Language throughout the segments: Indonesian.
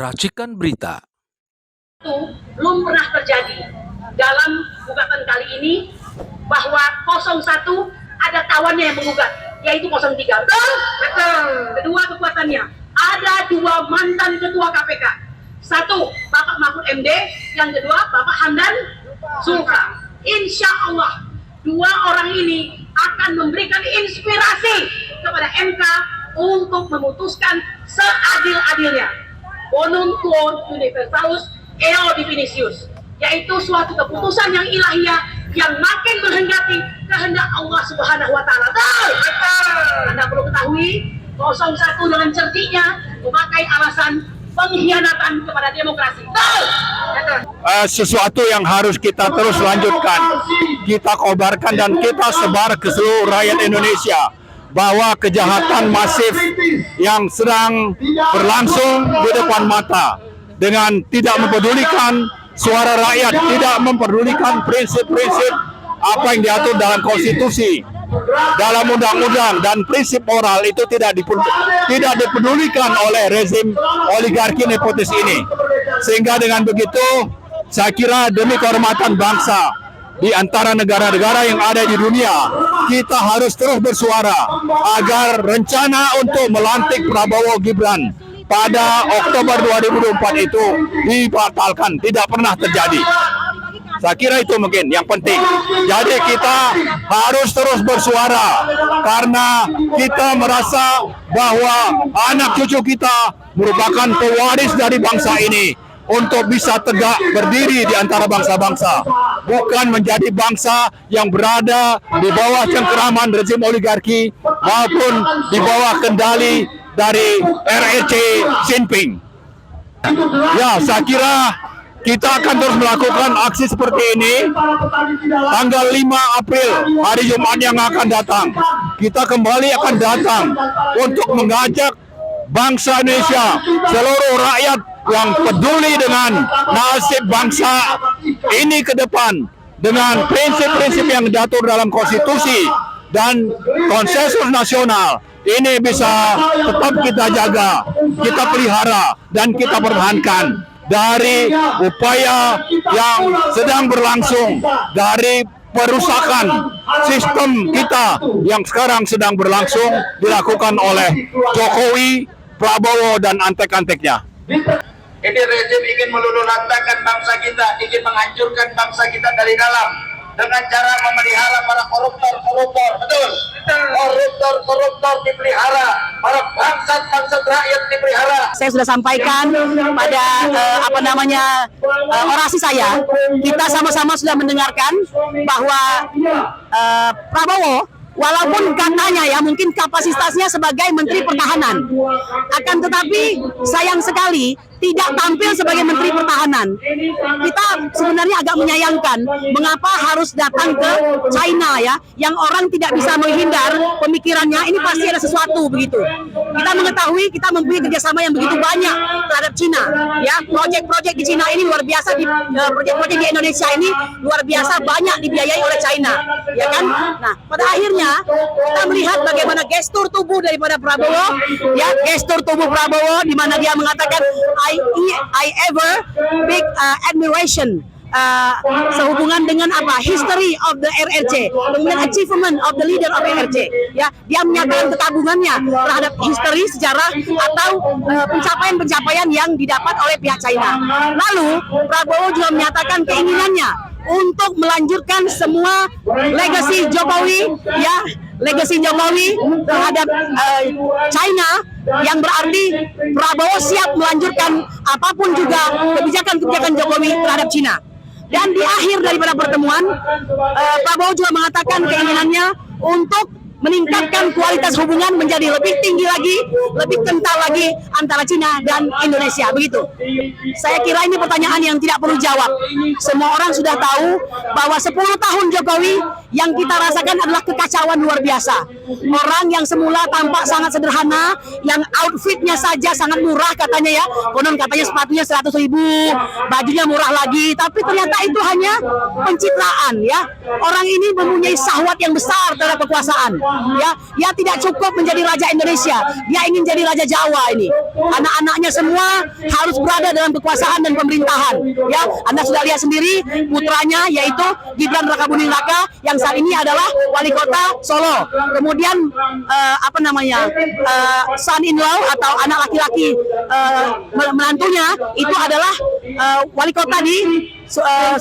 Racikan berita. Itu belum pernah terjadi dalam gugatan kali ini, bahwa 01 ada kawannya yang menggugat, yaitu 03. Betul? Betul. Kedua kekuatannya, ada dua mantan ketua KPK. Satu, Bapak Mahfud MD, yang kedua, Bapak Hamdan Zulfa. Insya Allah, dua orang ini akan memberikan inspirasi kepada MK untuk memutuskan seadil-adilnya. Bonum quod universalis eo divinicius, yaitu suatu keputusan yang ilahiyah yang makin menghendaki kehendak Allah Subhanahu wa Ta'ala. Anda perlu ketahui, 01 dengan certiknya memakai alasan pengkhianatan kepada demokrasi. Sesuatu yang harus kita terus lanjutkan, kita kobarkan dan kita sebar ke seluruh rakyat Indonesia, bahwa kejahatan masif yang sedang berlangsung di depan mata dengan tidak mempedulikan suara rakyat, tidak mempedulikan prinsip-prinsip apa yang diatur dalam konstitusi, dalam undang-undang, dan prinsip moral itu tidak dipedulikan oleh rezim oligarki nepotis ini. Sehingga dengan begitu, saya kira demi kehormatan bangsa di antara negara-negara yang ada di dunia, kita harus terus bersuara agar rencana untuk melantik Prabowo Gibran pada Oktober 2024 itu dibatalkan, tidak pernah terjadi. Saya kira itu mungkin yang penting. Jadi kita harus terus bersuara karena kita merasa bahwa anak cucu kita merupakan pewaris dari bangsa ini untuk bisa tegak berdiri di antara bangsa-bangsa, bukan menjadi bangsa yang berada di bawah cengkeraman rezim oligarki maupun di bawah kendali dari RRC Jinping. Ya, saya kira kita akan terus melakukan aksi seperti ini. Tanggal 5 April, hari Jumat yang akan datang, kita kembali akan datang untuk mengajak bangsa Indonesia, seluruh rakyat yang peduli dengan nasib bangsa ini ke depan, dengan prinsip-prinsip yang diatur dalam konstitusi dan konsensus nasional, ini bisa tetap kita jaga, kita pelihara, dan kita pertahankan dari upaya yang sedang berlangsung, dari perusakan sistem kita yang sekarang sedang berlangsung dilakukan oleh Jokowi, Prabowo, dan antek-anteknya. Ini rezim ingin meluluhlantakkan bangsa kita, ingin menghancurkan bangsa kita dari dalam dengan cara memelihara para koruptor, betul? Koruptor dipelihara, para bangsat rakyat dipelihara. Saya sudah sampaikan pada orasi saya, kita sama-sama sudah mendengarkan bahwa Prabowo, walaupun katanya ya mungkin kapasitasnya sebagai Menteri Pertahanan, akan tetapi sayang sekali tidak tampil sebagai Menteri Pertahanan. Kita sebenarnya agak menyayangkan mengapa harus datang ke China ya, yang orang tidak bisa menghindar pemikirannya ini pasti ada sesuatu begitu. Kita mengetahui kita mempunyai kerjasama yang begitu banyak terhadap China ya, proyek-proyek di China ini luar biasa, proyek-proyek di Indonesia ini luar biasa banyak dibiayai oleh China ya kan. Nah, pada akhirnya kita melihat bagaimana gestur tubuh daripada Prabowo ya, gestur tubuh Prabowo di mana dia mengatakan I ever big admiration sehubungan dengan apa history of the RRC, kemudian achievement of the leader of RRC ya, dia menyatakan kekagumannya terhadap history sejarah atau pencapaian-pencapaian yang didapat oleh pihak China. Lalu Prabowo juga menyatakan keinginannya untuk melanjutkan semua legacy Jokowi ya, legacy Jokowi terhadap China, yang berarti Prabowo siap melanjutkan apapun juga kebijakan-kebijakan Jokowi terhadap China. Dan di akhir daripada pertemuan, Prabowo juga mengatakan keinginannya untuk meningkatkan kualitas hubungan menjadi lebih tinggi lagi, lebih kental lagi antara China dan Indonesia, begitu. Saya kira ini pertanyaan yang tidak perlu jawab. Semua orang sudah tahu bahwa 10 tahun Jokowi yang kita rasakan adalah kekacauan luar biasa. Orang yang semula tampak sangat sederhana, yang outfitnya saja sangat murah katanya ya, konon katanya sepatunya 100.000, bajunya murah lagi, tapi ternyata itu hanya pencitraan ya. Orang ini mempunyai syahwat yang besar terhadap kekuasaan. Ya, dia tidak cukup menjadi raja Indonesia. Dia ingin jadi raja Jawa ini. Anak-anaknya semua harus berada dalam kekuasaan dan pemerintahan. Ya, Anda sudah lihat sendiri putranya yaitu Gibran Rakabuming Raka yang saat ini adalah wali kota Solo. Kemudian son-in-law atau anak laki-laki menantunya itu adalah wali kota di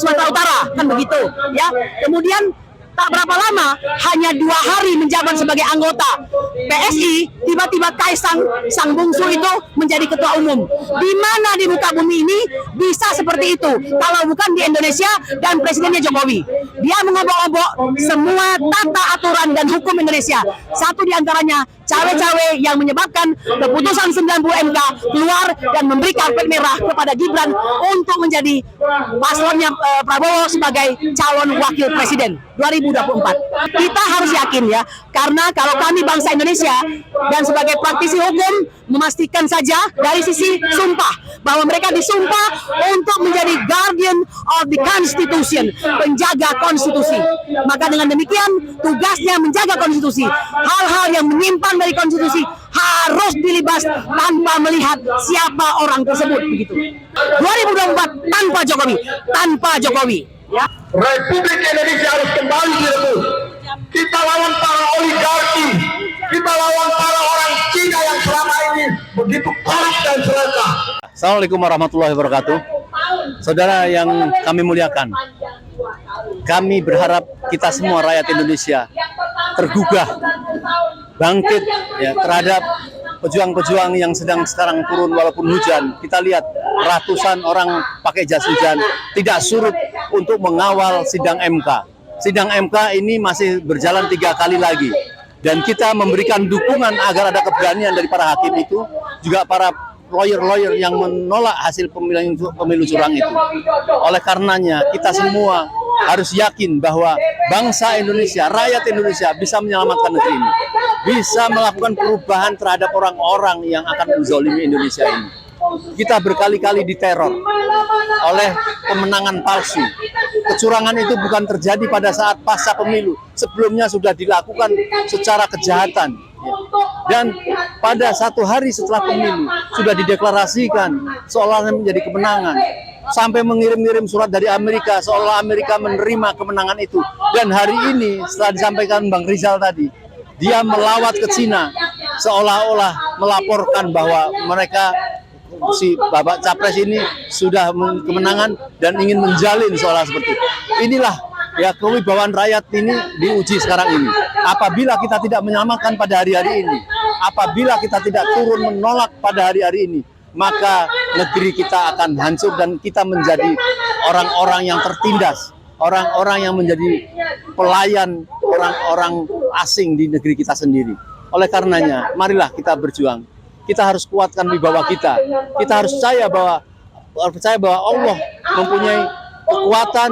Sumatera Utara, kan begitu ya. Kemudian tak berapa lama, hanya 2 hari menjabat sebagai anggota PSI, tiba-tiba Kaisang sang bungsu itu menjadi ketua umum. Di mana di muka bumi ini bisa seperti itu kalau bukan di Indonesia dan presidennya Jokowi. Dia mengobok-obok semua tata aturan dan hukum Indonesia. Satu di antaranya cawe-cawe yang menyebabkan keputusan 90 MK keluar dan memberi karpet merah kepada Gibran untuk menjadi paslonnya Prabowo sebagai calon wakil presiden 2024. Kita harus yakin ya, karena kalau kami bangsa Indonesia dan sebagai praktisi hukum memastikan saja dari sisi sumpah bahwa mereka disumpah untuk menjadi guardian of the constitution, penjaga konstitusi. Maka dengan demikian tugasnya menjaga konstitusi. Hal-hal yang menyimpang dari konstitusi harus dilibas tanpa melihat siapa orang tersebut, begitu. 2024 tanpa Jokowi ya. Republik Indonesia harus kembali direbut. Kita lawan para oligarki, kita lawan para orang Cina yang selama ini begitu korup dan serakah. Assalamualaikum warahmatullahi wabarakatuh. Saudara yang kami muliakan, kami berharap kita semua rakyat Indonesia tergugah, bangkit ya, terhadap pejuang-pejuang yang sedang sekarang turun walaupun hujan. Kita lihat ratusan orang pakai jas hujan tidak surut untuk mengawal sidang MK. Sidang MK ini masih berjalan 3 kali lagi. Dan kita memberikan dukungan agar ada keberanian dari para hakim itu, juga para lawyer-lawyer yang menolak hasil pemilu curang itu. Oleh karenanya, kita semua harus yakin bahwa bangsa Indonesia, rakyat Indonesia bisa menyelamatkan negeri ini. Bisa melakukan perubahan terhadap orang-orang yang akan menzalimi Indonesia ini. Kita berkali-kali diteror oleh kemenangan palsu. Kecurangan itu bukan terjadi pada saat pasca pemilu. Sebelumnya sudah dilakukan secara kejahatan. Dan pada 1 hari setelah pemilu sudah dideklarasikan seolah menjadi kemenangan. Sampai mengirim-ngirim surat dari Amerika seolah Amerika menerima kemenangan itu. Dan hari ini setelah disampaikan Bang Rizal tadi, dia melawat ke Cina seolah-olah melaporkan bahwa mereka si Bapak Capres ini sudah kemenangan dan ingin menjalin seolah seperti itu. Inilah ya kewibawaan rakyat ini diuji sekarang ini. Apabila kita tidak menyelamatkan pada hari-hari ini, apabila kita tidak turun menolak pada hari-hari ini, maka negeri kita akan hancur dan kita menjadi orang-orang yang tertindas, orang-orang yang menjadi pelayan orang-orang asing di negeri kita sendiri. Oleh karenanya, marilah kita berjuang. Kita harus kuatkan wibawa kita. Kita harus percaya bahwa Allah mempunyai kekuatan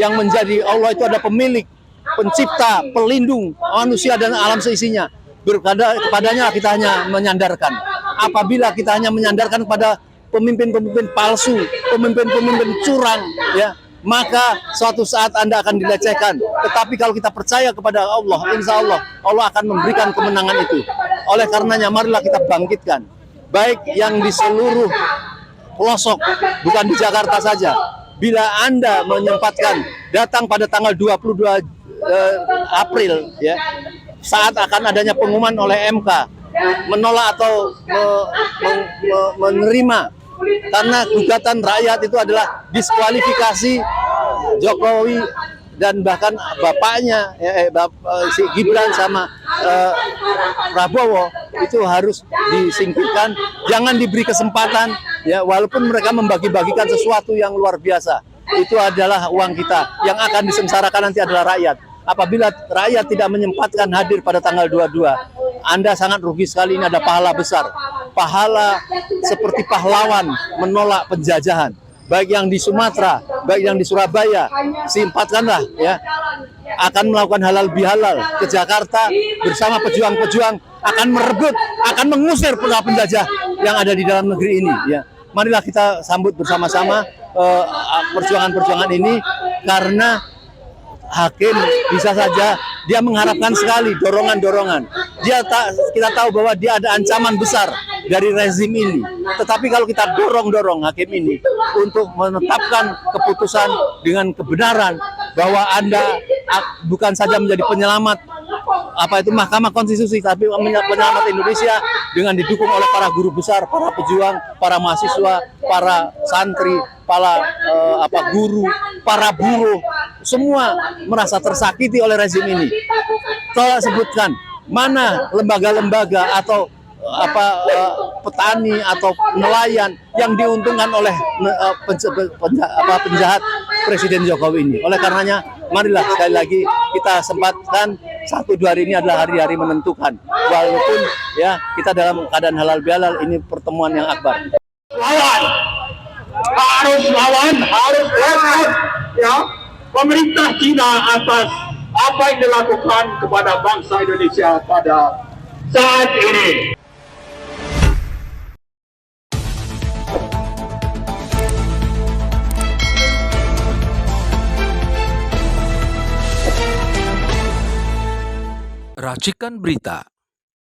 yang menjadi Allah itu ada pemilik, pencipta, pelindung manusia dan alam seisinya. Kepadanya kita hanya menyandarkan. Apabila kita hanya menyandarkan kepada pemimpin-pemimpin palsu, pemimpin-pemimpin curang, ya, maka suatu saat Anda akan dilecehkan. Tetapi kalau kita percaya kepada Allah, insya Allah, Allah akan memberikan kemenangan itu. Oleh karenanya, marilah kita bangkitkan. Baik yang di seluruh pelosok, bukan di Jakarta saja. Bila Anda menyempatkan datang pada tanggal 22 April, ya, saat akan adanya pengumuman oleh MK, menolak atau menerima, karena gugatan rakyat itu adalah diskualifikasi Jokowi dan bahkan bapaknya si Gibran sama Prabowo itu harus disingkirkan, jangan diberi kesempatan ya, walaupun mereka membagi-bagikan sesuatu yang luar biasa. Itu adalah uang kita, yang akan disengsarakan nanti adalah rakyat. Apabila rakyat tidak menyempatkan hadir pada tanggal 22, Anda sangat rugi sekali. Ini ada pahala besar, pahala seperti pahlawan menolak penjajahan, baik yang di Sumatera, baik yang di Surabaya. Simpatkanlah ya, akan melakukan halal bihalal ke Jakarta bersama pejuang-pejuang, akan merebut, akan mengusir para penjajah yang ada di dalam negeri ini ya. Marilah kita sambut bersama-sama perjuangan-perjuangan ini, karena hakim bisa saja dia mengharapkan sekali dorongan-dorongan. Kita tahu bahwa dia ada ancaman besar dari rezim ini. Tetapi kalau kita dorong hakim ini untuk menetapkan keputusan dengan kebenaran bahwa Anda bukan saja menjadi penyelamat Mahkamah Konstitusi, tapi penyelamat Indonesia dengan didukung oleh para guru besar, para pejuang, para mahasiswa, para santri, para guru, para buruh, semua merasa tersakiti oleh rezim ini. Tolong sebutkan mana lembaga-lembaga atau petani atau nelayan yang diuntungkan oleh penjahat Presiden Jokowi ini. Oleh karenanya, marilah sekali lagi kita sempatkan 1-2 hari ini adalah hari-hari menentukan. Walaupun ya kita dalam keadaan halal bihalal, ini pertemuan yang akbar. Harus lawan ya pemerintah Cina atas apa yang dilakukan kepada bangsa Indonesia pada saat ini. Racikan Berita